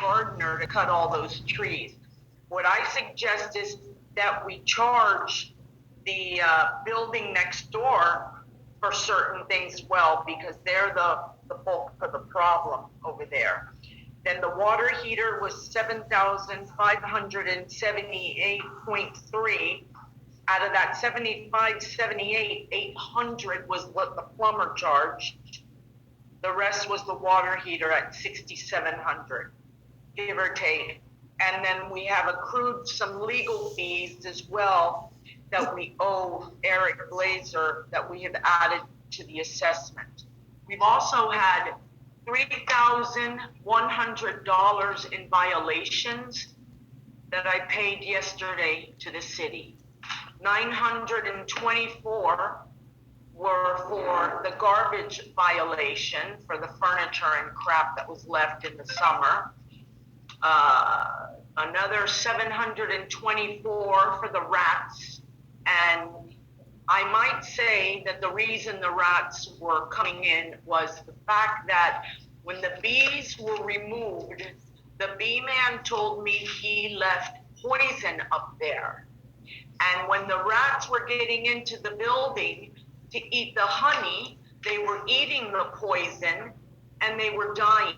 gardener to cut all those trees. What I suggest is that we charge the building next door for certain things as well, because they're the bulk of the problem over there. Then the water heater was 7,578.3. Out of that 7578, 800 was what the plumber charged. The rest was the water heater at 6,700, give or take. And then we have accrued some legal fees as well that we owe Eric Glazer that we have added to the assessment. We've also had $3,100 in violations that I paid yesterday to the city. 924 were for the garbage violation for the furniture and crap that was left in the summer. Another 724 for the rats. And I might say that the reason the rats were coming in was the fact that when the bees were removed, the bee man told me he left poison up there. And when the rats were getting into the building to eat the honey, they were eating the poison and they were dying.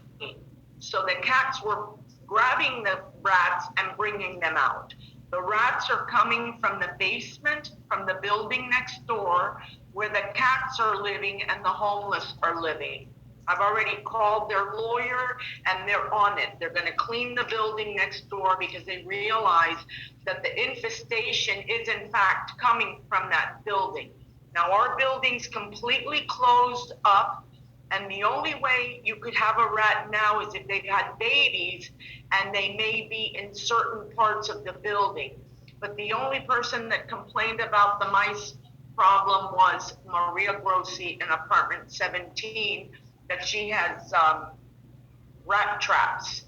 So the cats were grabbing the rats and bringing them out. The rats are coming from the basement, from the building next door, where the cats are living and the homeless are living. I've already called their lawyer and they're on it. They're going to clean the building next door because they realize that the infestation is in fact coming from that building. Now our building's completely closed up, and the only way you could have a rat now is if they've had babies and they may be in certain parts of the building. But the only person that complained about the mice problem was Maria Grossi in apartment 17, that she has rat traps.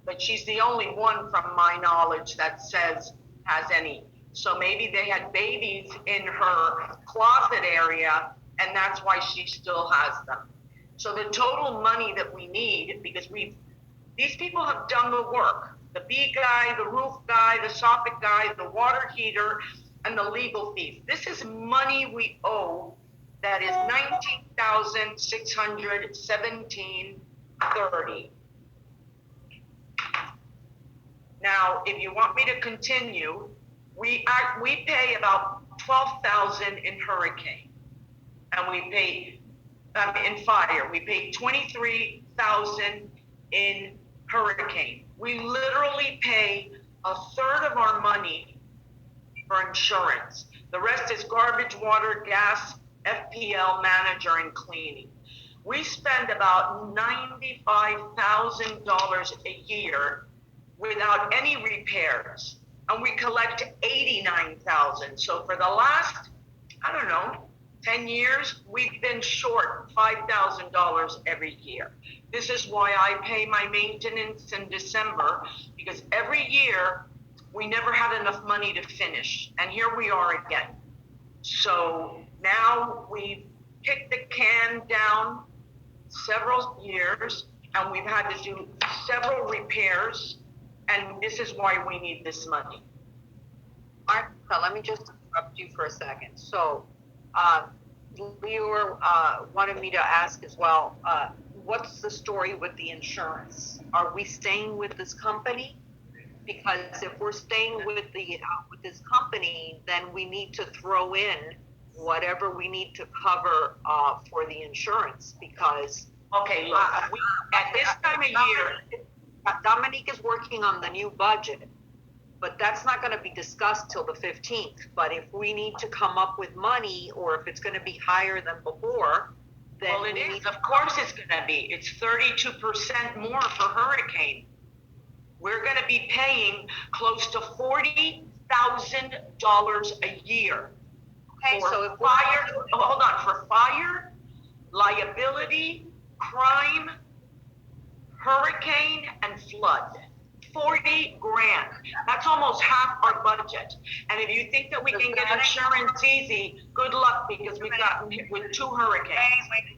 But she's the only one from my knowledge that says has any. So maybe they had babies in her closet area, and that's why she still has them. So the total money that we need, because these people have done the work, the bee guy, the roof guy, the soffit guy, the water heater, and the legal fees. This is money we owe that is $19,617.30. Now, if you want me to continue, we pay about $12,000 in hurricane, and we pay in fire. We pay $23,000 in hurricane. We literally pay a third of our money for insurance. The rest is garbage, water, gas, FPL, manager, and cleaning. We spend about $95,000 a year without any repairs, and we collect $89,000. So for the last, 10 years, we've been short $5,000 every year. This is why I pay my maintenance in December, because every year we never had enough money to finish, and here we are again. So now we've kicked the can down several years, and we've had to do several repairs, and this is why we need this money. Martha, let me just interrupt you for a second. So, Leora wanted me to ask as well, what's the story with the insurance? Are we staying with this company? Because if we're staying with this company, then we need to throw in whatever we need to cover for the insurance. Because okay, look, at this time of year, Dominique is working on the new budget, but that's not going to be discussed till the 15th. But if we need to come up with money, or if it's going to be higher than before, then well, it is. Of course, it's going to be. It's 32% more for hurricane. We're going to be paying close to $40,000 a year. Okay, for so if fire, for fire, liability, crime, hurricane, and flood. 40 grand. That's almost half our budget. And if you think that we can get insurance easy, good luck, because we've gotten hit with 2 hurricanes. Wait a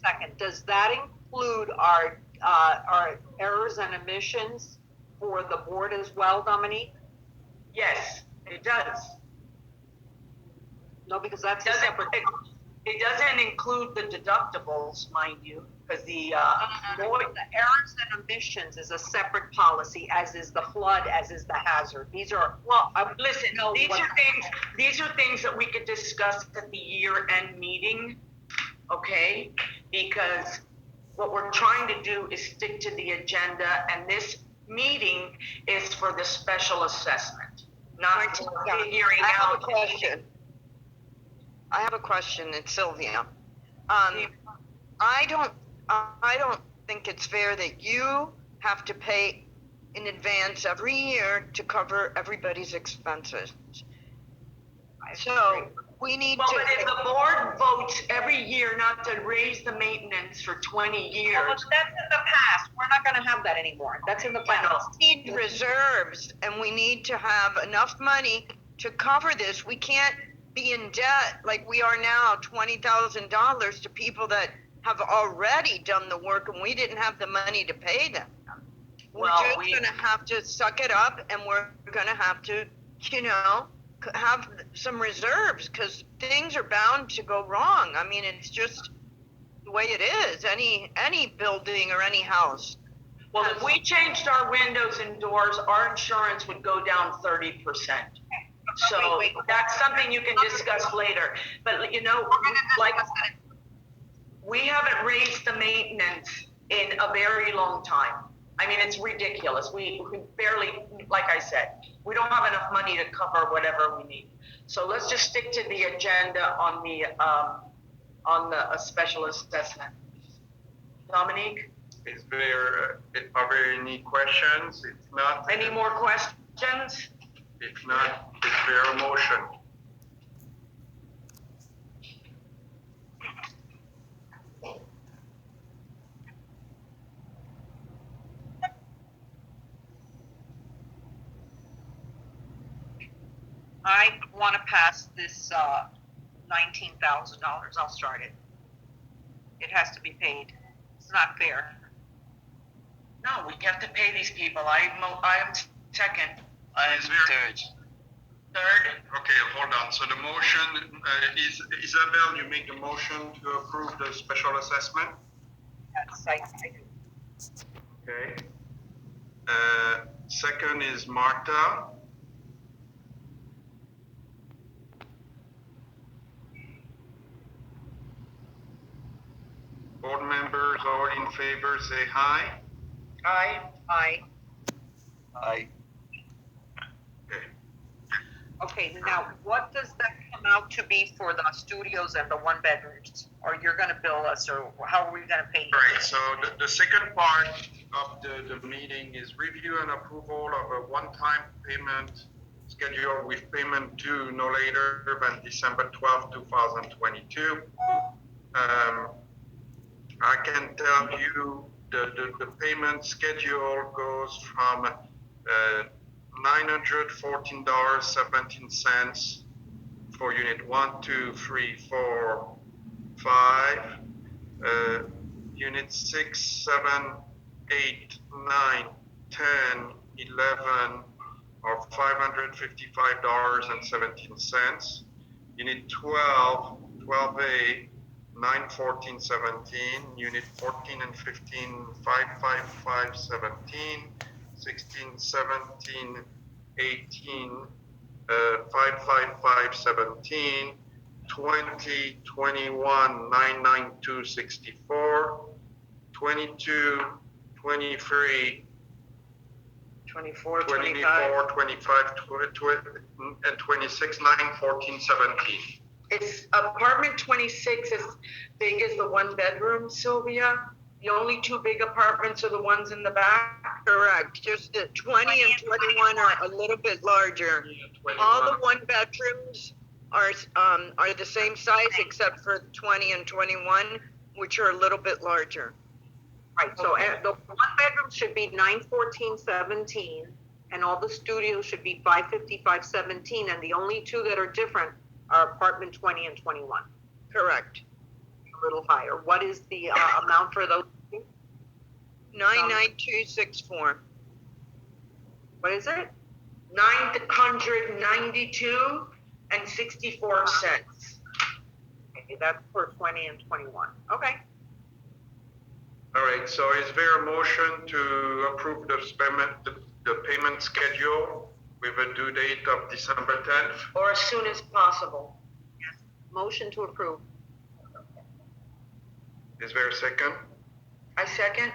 second. Does that include our are errors and omissions for the board as well, Dominique? Yes, it does. No, because that's a Doesn't, separate. it doesn't include the deductibles, mind you, because the, The errors and omissions is a separate policy, as is the flood, as is the hazard. These are, well, I would listen, know these what- are things that we could discuss at the year-end meeting, okay? Because what we're trying to do is stick to the agenda, and this meeting is for the special assessment, not for figuring I have a out. question. I have a question. It's Sylvia. I don't think it's fair that you have to pay in advance every year to cover everybody's expenses. So we need Well, to. but if the board votes every year not to raise the maintenance for 20 Well, years, but that's in the past. We're not gonna have that anymore. That's in the past. We need reserves, and we need to have enough money to cover this. We can't be in debt like we are now, $20,000 to people that have already done the work, and we didn't have the money to pay them. Well, We're just gonna have to suck it up, and we're gonna have to, have some reserves, because things are bound to go wrong. I mean, it's just the way it is. Any building or any house. well, if we changed our windows and doors, our insurance would go down 30%. So Wait. that's something you can discuss later. But like, we haven't raised the maintenance in a very long time. I mean, it's ridiculous. We barely, like I said, we don't have enough money to cover whatever we need. So let's just stick to the agenda on the special assessment. Dominique, are there any questions? If not, any more questions? If not, is there a motion? I wanna pass this, $19,000. I'll start it. It has to be paid. It's not fair. No, we have to pay these people. I am second. Is there? Third. Okay, hold on. So the motion is, Isabel, you make the motion to approve the special assessment? Yes, I do. Okay. Second is Martha. Board members, all in favor, say aye. Aye. Aye. Aye. Okay. Okay, now, what does that come out to be for the studios and the one bedrooms? Or you're gonna bill us, or how are we gonna pay you? All right, so the second part of the meeting is review and approval of a one-time payment schedule with payment due no later than December 12, 2022. I can tell you the payment schedule goes from $914.17 for unit 1, 2, 3, 4, 5. Unit 6, 7, 8, 9, 10, 11 are $555.17. Unit 12, 12A, 914.17. Unit 14 and 15, 555.17. 16, 17, 18, 555.17. 20, 21, 992.64. 22, 23, 24, 24, 25, and 26, 914.17. It's apartment 26 as big as the one bedroom, Sylvia. The only two big apartments are the ones in the back. Correct. Just the 20 and 21 are a little bit larger. All the one bedrooms are the same size except for 20 and 21, which are a little bit larger. Right, so the one bedroom should be 914.17, and all the studios should be 555.17, and the only two that are different are apartment 20 and 21. Correct. A little higher. What is the amount for those two? 99264. What is it? $992.64. Okay, that's for 20 and 21. Okay. All right, so is there a motion to approve the payment schedule with a due date of December 10th? Or as soon as possible. Motion to approve. Is there a second? I second.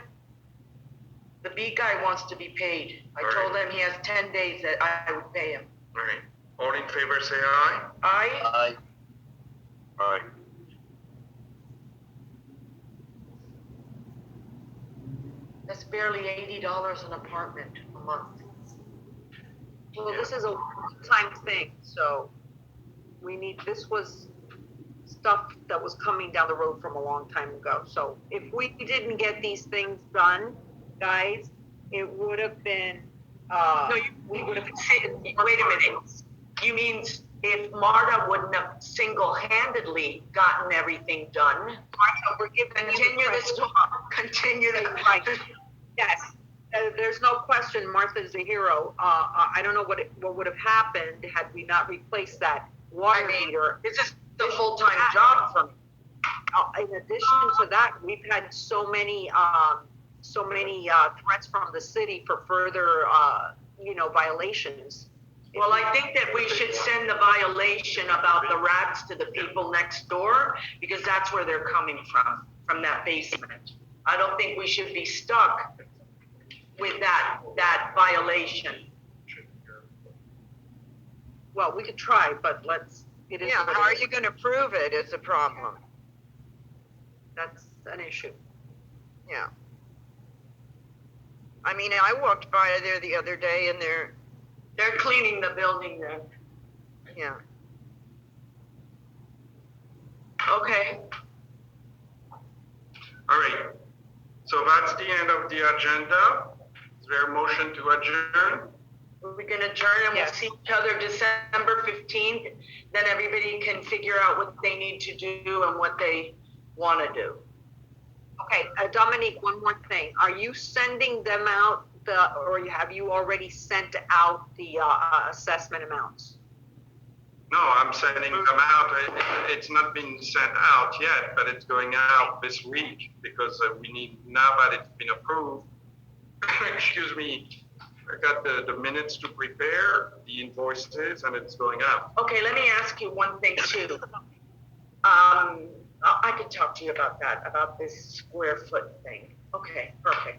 The B guy wants to be paid. I All told right. him he has 10 days that I would pay him. All right, all in favor say aye. I, Aye. that's barely $80 an apartment a month. Well, this is a one-time thing, so this was stuff that was coming down the road from a long time ago. So if we didn't get these things done, guys, it would have been, No, we would have. wait a minute. You mean if Marta wouldn't have single-handedly gotten everything done? Martha, we're giving you Continue the this credit. talk. Continue the. Right. Yes, there's no question Martha's a hero. I don't know what would have happened had we not replaced that water meter. This is the full-time job for me. In addition to that, we've had so many threats from the city for further, violations. Well, I think that we should send the violation about the rats to the people next door, because that's where they're coming from that basement. I don't think we should be stuck with that violation. Well, we could try, but it is. Yeah, what how it are is. you gonna prove it is a problem. That's an issue. Yeah. I mean, I walked by there the other day and They're cleaning the building then. yeah. Okay, All right, so that's the end of the agenda. Is there a motion to adjourn? we can adjourn and we'll Yes. see each other December 15th. Then everybody can figure out what they need to do and what they want to do. Okay, Dominique, one more thing. Are you sending them out or have you already sent out the assessment amounts? No, I'm sending them out. It's not been sent out yet, but it's going out this week because we need, now that it's been approved, excuse me, I got the minutes to prepare, the invoices, and it's going out. Okay, let me ask you one thing too. I could talk to you about that, about this square foot thing. Okay, perfect.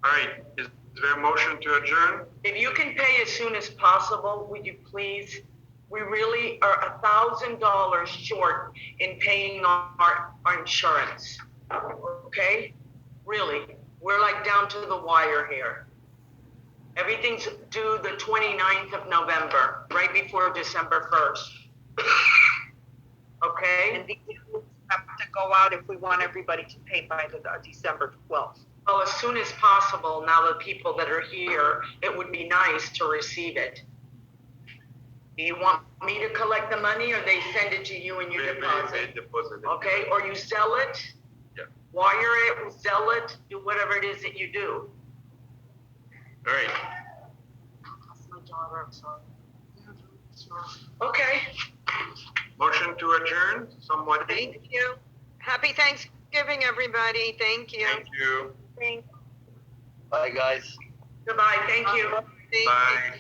All right, is there a motion to adjourn? If you can pay as soon as possible, would you please? We really are $1,000 short in paying our insurance. Okay? Really, we're like down to the wire here. Everything's due the 29th of November, right before December 1st. Okay? And these have to go out if we want everybody to pay by the December 12th. Well, as soon as possible, now the people that are here, it would be nice to receive it. Do you want me to collect the money or they send it to you and you They deposit? deposit it. Okay, or you sell it? Yeah. Wire it, sell it, do whatever it is that you do. All right, That's my daughter, I'm sorry. Okay, motion to adjourn, somebody? Thank you. Happy Thanksgiving, everybody. Thank you. Thank you. Thank Bye, guys. goodbye, thank you. Thank you. Bye.